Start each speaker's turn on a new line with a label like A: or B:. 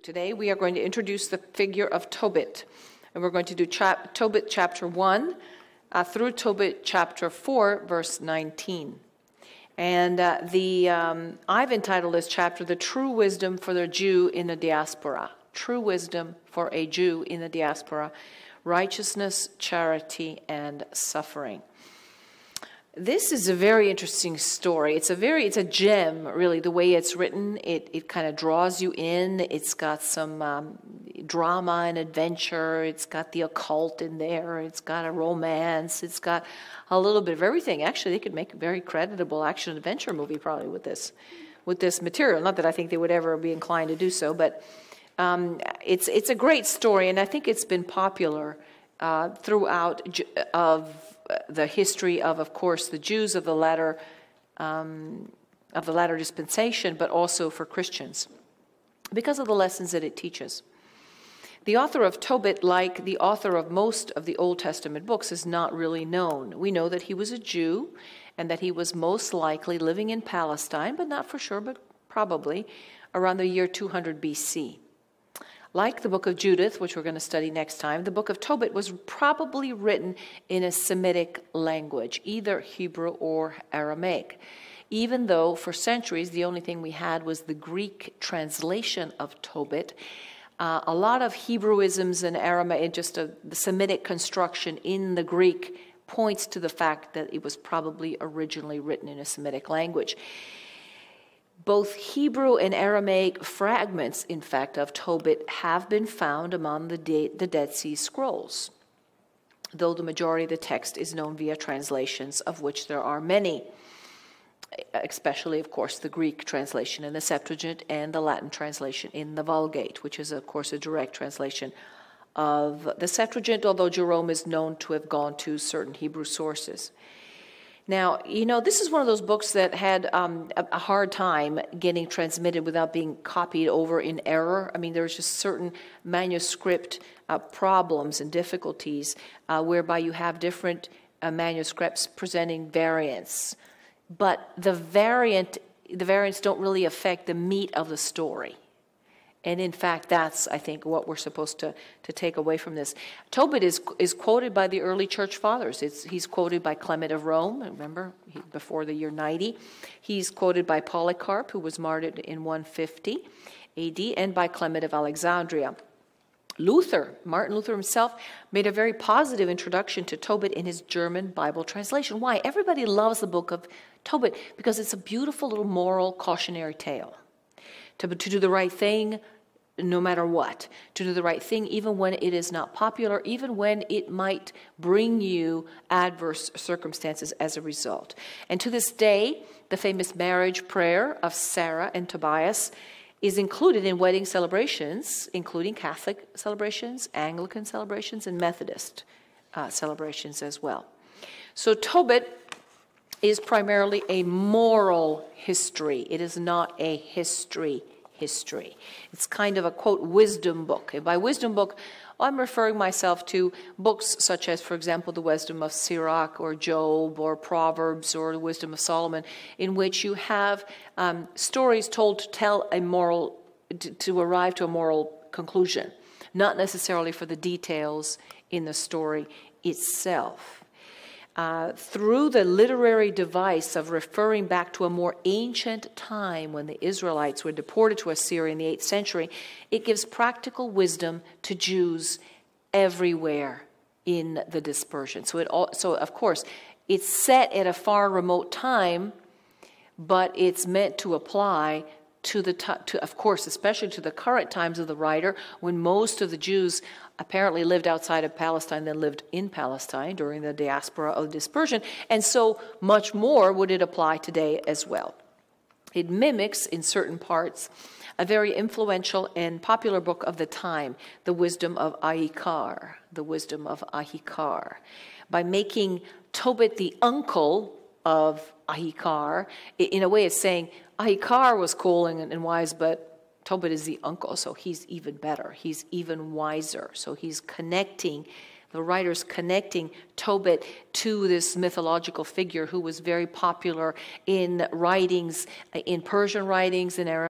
A: Today we are going to introduce the figure of Tobit, and we're going to do Tobit chapter 1 through Tobit chapter 4, verse 19. And I've entitled this chapter, The True Wisdom for the Jew in the Diaspora. True Wisdom for a Jew in the Diaspora, Righteousness, Charity, and Suffering. This is a very interesting story. It's a gem, really, the way it's written. It kind of draws you in. It's got some drama and adventure. It's got the occult in there. It's got a romance. It's got a little bit of everything. Actually, they could make a very creditable action-adventure movie probably with this material. Not that I think they would ever be inclined to do so, but it's a great story, and I think it's been popular throughout the history of course, the Jews of the latter dispensation, but also for Christians, because of the lessons that it teaches. The author of Tobit, like the author of most of the Old Testament books, is not really known. We know that he was a Jew, and that he was most likely living in Palestine, but not for sure, but probably around the year 200 BC. Like the book of Judith, which we're going to study next time, the book of Tobit was probably written in a Semitic language, either Hebrew or Aramaic, even though for centuries the only thing we had was the Greek translation of Tobit. A lot of Hebrewisms and Aramaic, just the Semitic construction in the Greek points to the fact that it was probably originally written in a Semitic language. Both Hebrew and Aramaic fragments, in fact, of Tobit have been found among the Dead Sea Scrolls, though the majority of the text is known via translations, of which there are many, especially, of course, the Greek translation in the Septuagint and the Latin translation in the Vulgate, which is, of course, a direct translation of the Septuagint, although Jerome is known to have gone to certain Hebrew sources. Now, this is one of those books that had a hard time getting transmitted without being copied over in error. I mean, there's just certain manuscript problems and difficulties whereby you have different manuscripts presenting variants. But the variants don't really affect the meat of the story. And in fact, that's, I think, what we're supposed to take away from this. Tobit is quoted by the early church fathers. He's quoted by Clement of Rome, remember, before the year 90. He's quoted by Polycarp, who was martyred in 150 AD, and by Clement of Alexandria. Martin Luther himself, made a very positive introduction to Tobit in his German Bible translation. Why? Everybody loves the book of Tobit because it's a beautiful little moral cautionary tale. To do the right thing no matter what. To do the right thing even when it is not popular, even when it might bring you adverse circumstances as a result. And to this day, the famous marriage prayer of Sarah and Tobias is included in wedding celebrations, including Catholic celebrations, Anglican celebrations, and Methodist celebrations as well. So Tobit is primarily a moral history. It is not a history. It's kind of a, quote, wisdom book. And by wisdom book, I'm referring myself to books such as, for example, the Wisdom of Sirach or Job or Proverbs or the Wisdom of Solomon, in which you have stories told to tell a moral, to arrive to a moral conclusion, not necessarily for the details in the story itself. Through the literary device of referring back to a more ancient time when the Israelites were deported to Assyria in the 8th century, it gives practical wisdom to Jews everywhere in the dispersion. So of course, it's set at a far remote time, but it's meant to apply of course, especially to the current times of the writer, when most of the Jews apparently lived outside of Palestine than lived in Palestine during the diaspora of dispersion, and so much more would it apply today as well. It mimics, in certain parts, a very influential and popular book of the time, The Wisdom of Ahikar, by making Tobit the uncle of Ahikar. In a way, it's saying Ahikar was cool and wise, but Tobit is the uncle, so he's even better. He's even wiser. So he's connecting, the writer's connecting Tobit to this mythological figure who was very popular in writings, in Persian writings, in Arabic